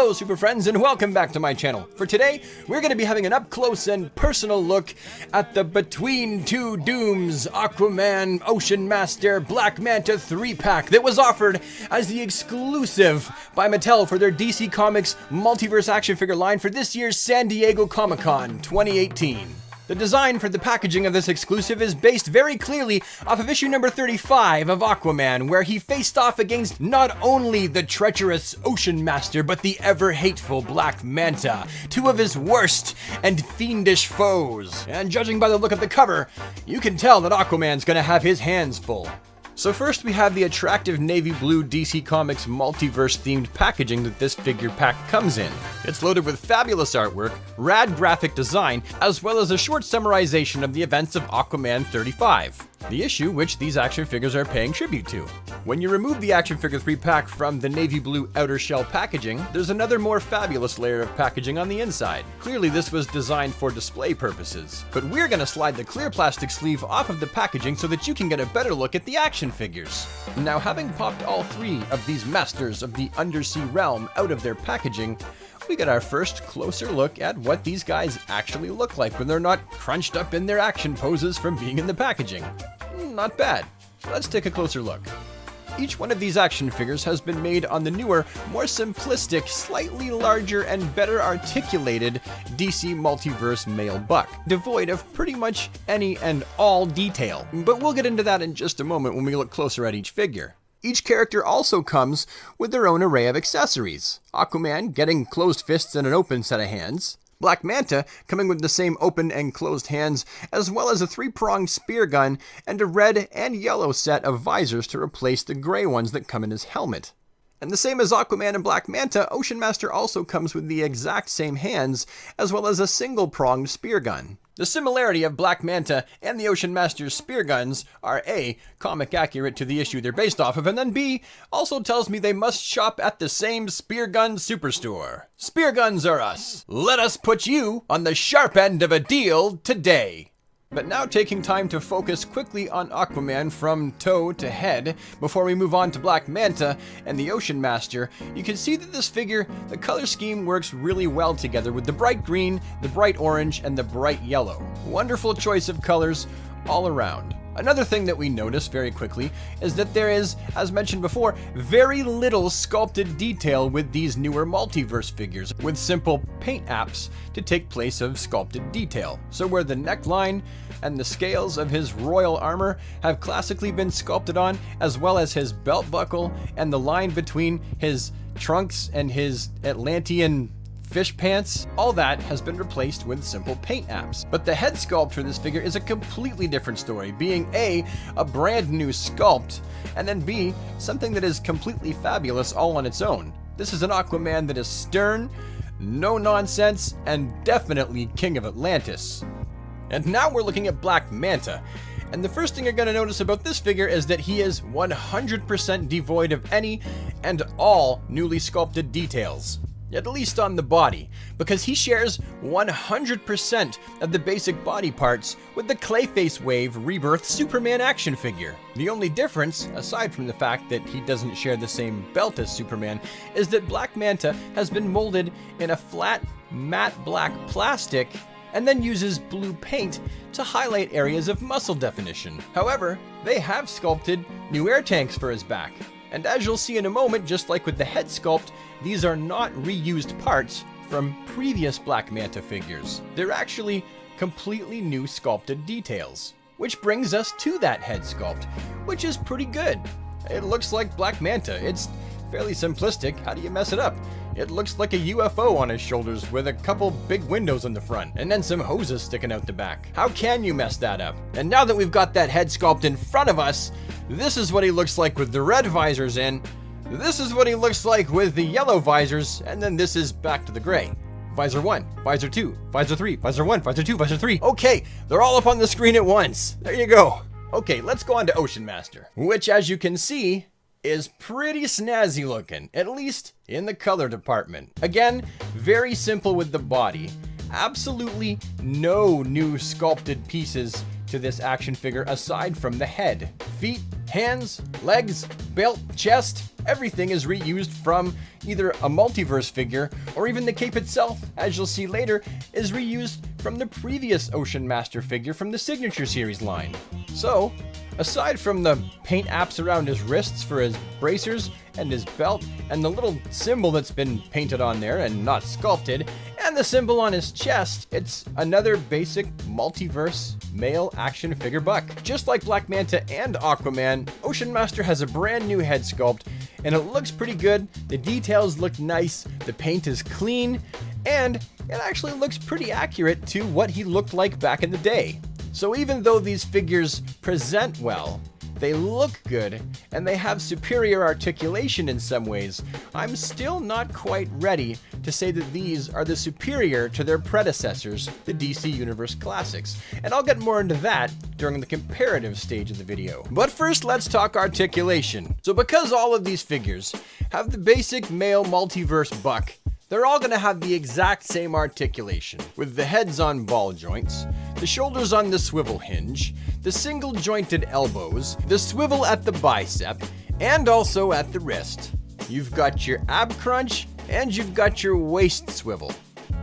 Hello super friends and welcome back to my channel. For today, we're going to be having an up close and personal look at the Between Two Dooms Aquaman Ocean Master Black Manta 3-pack that was offered as the exclusive by Mattel for their DC Comics Multiverse action figure line for this year's San Diego Comic-Con 2018. The design for the packaging of this exclusive is based very clearly off of issue number 35 of Aquaman, where he faced off against not only the treacherous Ocean Master, but the ever-hateful Black Manta, two of his worst and fiendish foes. And judging by the look of the cover, you can tell that Aquaman's gonna have his hands full. So first we have the attractive navy blue DC Comics multiverse themed packaging that this figure pack comes in. It's loaded with fabulous artwork, rad graphic design, as well as a short summarization of the events of Aquaman 35, the issue which these action figures are paying tribute to. When you remove the action figure 3-pack from the navy blue outer shell packaging, there's another more fabulous layer of packaging on the inside. Clearly this was designed for display purposes, but we're gonna slide the clear plastic sleeve off of the packaging so that you can get a better look at the action figures. Now, having popped all three of these masters of the undersea realm out of their packaging, we get our first closer look at what these guys actually look like when they're not crunched up in their action poses from being in the packaging. Not bad. Let's take a closer look. Each one of these action figures has been made on the newer, more simplistic, slightly larger and better articulated DC Multiverse male buck, devoid of pretty much any and all detail. But we'll get into that in just a moment when we look closer at each figure. Each character also comes with their own array of accessories. Aquaman getting closed fists and an open set of hands. Black Manta coming with the same open and closed hands, as well as a 3-pronged spear gun and a red and yellow set of visors to replace the gray ones that come in his helmet. And the same as Aquaman and Black Manta, Ocean Master also comes with the exact same hands, as well as a single-pronged spear gun. The similarity of Black Manta and the Ocean Master's spear guns are A, comic accurate to the issue they're based off of, and then B, also tells me they must shop at the same spear gun superstore. Spear guns are us. Let us put you on the sharp end of a deal today. But now taking time to focus quickly on Aquaman from toe to head before we move on to Black Manta and the Ocean Master, you can see that this figure, the color scheme works really well together with the bright green, the bright orange, and the bright yellow. Wonderful choice of colors all around. Another thing that we notice very quickly is that there is, as mentioned before, very little sculpted detail with these newer multiverse figures, with simple paint apps to take place of sculpted detail. So where the neckline and the scales of his royal armor have classically been sculpted on, as well as his belt buckle and the line between his trunks and his Atlantean fish pants, all that has been replaced with simple paint apps. But the head sculpt for this figure is a completely different story, being A, brand new sculpt, and then B, something that is completely fabulous all on its own. This is an Aquaman that is stern, no nonsense, and definitely King of Atlantis. And now we're looking at Black Manta. And the first thing you're going to notice about this figure is that he is 100% devoid of any and all newly sculpted details. At least on the body, because he shares 100% of the basic body parts with the Clayface Wave Rebirth Superman action figure. The only difference, aside from the fact that he doesn't share the same belt as Superman, is that Black Manta has been molded in a flat, matte black plastic and then uses blue paint to highlight areas of muscle definition. However, they have sculpted new air tanks for his back. And as you'll see in a moment, just like with the head sculpt, these are not reused parts from previous Black Manta figures. They're actually completely new sculpted details. Which brings us to that head sculpt, which is pretty good. It looks like Black Manta. It's fairly simplistic. How do you mess it up? It looks like a UFO on his shoulders with a couple big windows on the front, and then some hoses sticking out the back. How can you mess that up? And now that we've got that head sculpt in front of us, this is what he looks like with the red visors in, this is what he looks like with the yellow visors, and then this is back to the gray. Visor 1, Visor 2, Visor 3, Visor 1, Visor 2, Visor 3. Okay, they're all up on the screen at once. There you go. Okay, let's go on to Ocean Master, which, as you can see, is pretty snazzy looking, at least in the color department. Again, very simple with the body. Absolutely no new sculpted pieces to this action figure aside from the head. feet, hands, legs, belt, chest, everything is reused from either a Multiverse figure or even the cape itself, as you'll see later, is reused from the previous Ocean Master figure from the Signature Series line. So, aside from the paint apps around his wrists for his bracers and his belt, and the little symbol that's been painted on there and not sculpted, and the symbol on his chest, it's another basic Multiverse male action figure buck. Just like Black Manta and Aquaman, Ocean Master has a brand new head sculpt, and it looks pretty good. The details look nice, the paint is clean, and it actually looks pretty accurate to what he looked like back in the day. So even though these figures present well, they look good, and they have superior articulation in some ways, I'm still not quite ready to say that these are the superior to their predecessors, the DC Universe Classics. And I'll get more into that during the comparative stage of the video. But first, let's talk articulation. So because all of these figures have the basic male multiverse buck, they're all gonna have the exact same articulation, with the heads on ball joints, the shoulders on the swivel hinge, the single jointed elbows, the swivel at the bicep, and also at the wrist. You've got your ab crunch, and you've got your waist swivel.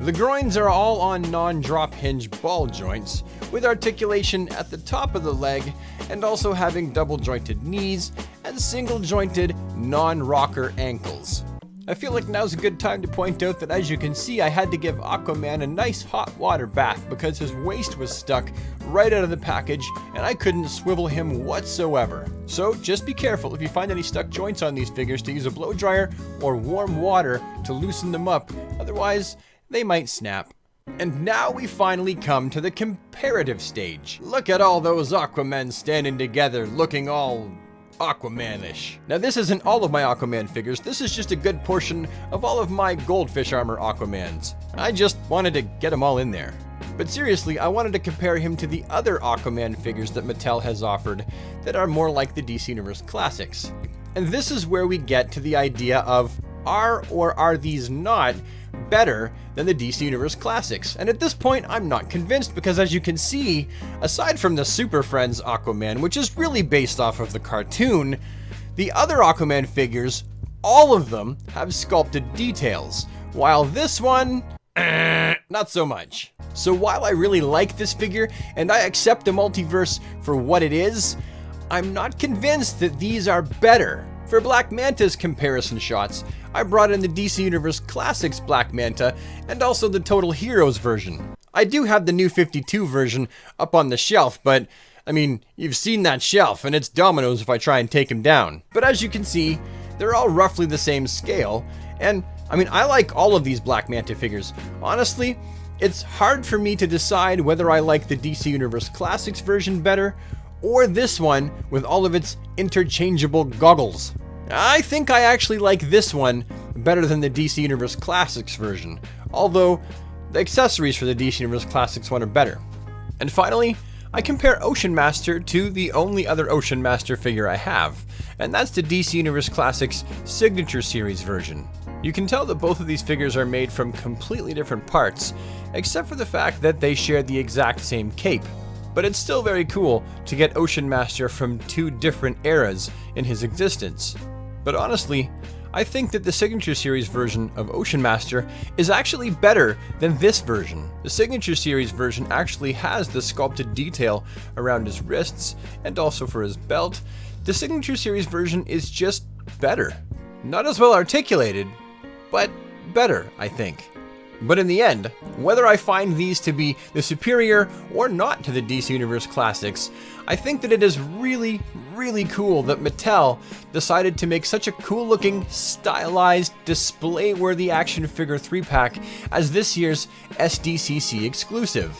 The groins are all on non-drop hinge ball joints, with articulation at the top of the leg, and also having double jointed knees, and single jointed non-rocker ankles. I feel like now's a good time to point out that, as you can see, I had to give Aquaman a nice hot water bath because his waist was stuck right out of the package and I couldn't swivel him whatsoever. So just be careful if you find any stuck joints on these figures to use a blow dryer or warm water to loosen them up, otherwise they might snap. And now we finally come to the comparative stage. Look at all those Aquamen standing together looking all Aquaman-ish. Now this isn't all of my Aquaman figures, this is just a good portion of all of my goldfish armor Aquamans. I just wanted to get them all in there. But seriously, I wanted to compare him to the other Aquaman figures that Mattel has offered that are more like the DC Universe Classics. And this is where we get to the idea of, are or are these not better than the DC Universe Classics? And at this point, I'm not convinced because, as you can see, aside from the Super Friends Aquaman, which is really based off of the cartoon, the other Aquaman figures, all of them have sculpted details, while this one, not so much. So while I really like this figure and I accept the multiverse for what it is, I'm not convinced that these are better. For Black Manta's comparison shots, I brought in the DC Universe Classics Black Manta and also the Total Heroes version. I do have the new 52 version up on the shelf, but I mean, you've seen that shelf and it's dominoes if I try and take him down. But as you can see, they're all roughly the same scale, and I mean, I like all of these Black Manta figures. Honestly, it's hard for me to decide whether I like the DC Universe Classics version better or this one with all of its interchangeable goggles. I think I actually like this one better than the DC Universe Classics version, although the accessories for the DC Universe Classics one are better. And finally, I compare Ocean Master to the only other Ocean Master figure I have, and that's the DC Universe Classics Signature Series version. You can tell that both of these figures are made from completely different parts, except for the fact that they share the exact same cape. But it's still very cool to get Ocean Master from two different eras in his existence. But honestly, I think that the Signature Series version of Ocean Master is actually better than this version. The Signature Series version actually has the sculpted detail around his wrists and also for his belt. The Signature Series version is just better. Not as well articulated, but better, I think. But in the end, whether I find these to be the superior or not to the DC Universe Classics, I think that it is really, really cool that Mattel decided to make such a cool looking, stylized, display-worthy action figure 3-pack as this year's SDCC exclusive.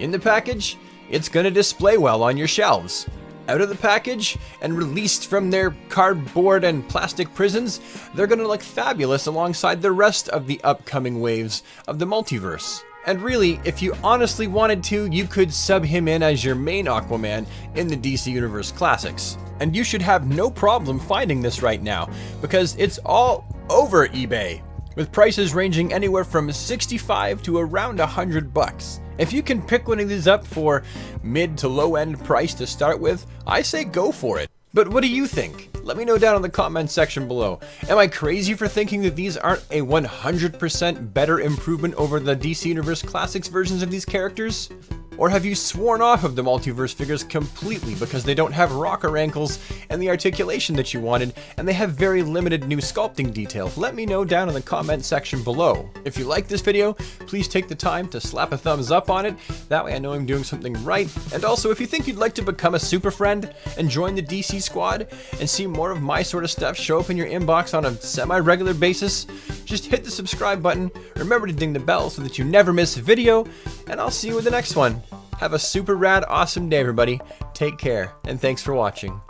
In the package, it's gonna display well on your shelves. Out of the package and released from their cardboard and plastic prisons, they're gonna look fabulous alongside the rest of the upcoming waves of the multiverse. And really, if you honestly wanted to, you could sub him in as your main Aquaman in the DC Universe Classics. And you should have no problem finding this right now, because it's all over eBay. with prices ranging anywhere from $65 to around $100. If you can pick one of these up for mid to low end price to start with, I say go for it. But what do you think? Let me know down in the comment section below. Am I crazy for thinking that these aren't a 100% better improvement over the DC Universe Classics versions of these characters? Or have you sworn off of the Multiverse figures completely because they don't have rocker ankles and the articulation that you wanted, and they have very limited new sculpting detail? Let me know down in the comment section below. If you like this video, please take the time to slap a thumbs up on it. That way I know I'm doing something right. And also, if you think you'd like to become a super friend and join the DC squad and see more of my sort of stuff show up in your inbox on a semi-regular basis, just hit the subscribe button. Remember to ding the bell so that you never miss a video, and I'll see you in the next one. Have a super rad, awesome day, everybody. Take care, and thanks for watching.